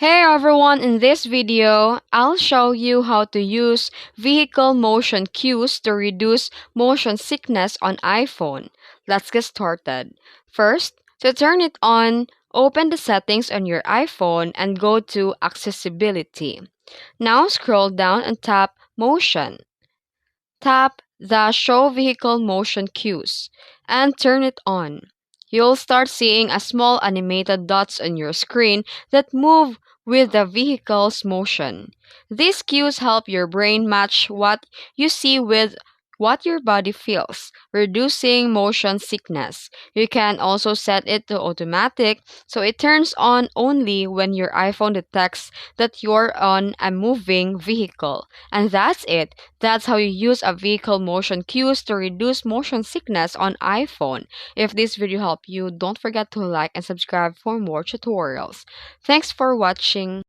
Hey everyone, in this video, I'll show you how to use vehicle motion cues to reduce motion sickness on iPhone. Let's get started. First, to turn it on, open the settings on your iPhone and go to Accessibility. Now scroll down and tap Motion. Tap the Show Vehicle Motion Cues and turn it on. You'll start seeing a small animated dots on your screen that move with the vehicle's motion. These cues help your brain match what you see with what your body feels, reducing motion sickness. You can also set it to automatic so it turns on only when your iPhone detects that you're on a moving vehicle. And that's it. That's how you use a vehicle motion cues to reduce motion sickness on iPhone. If this video helped you, don't forget to like and subscribe for more tutorials. Thanks for watching.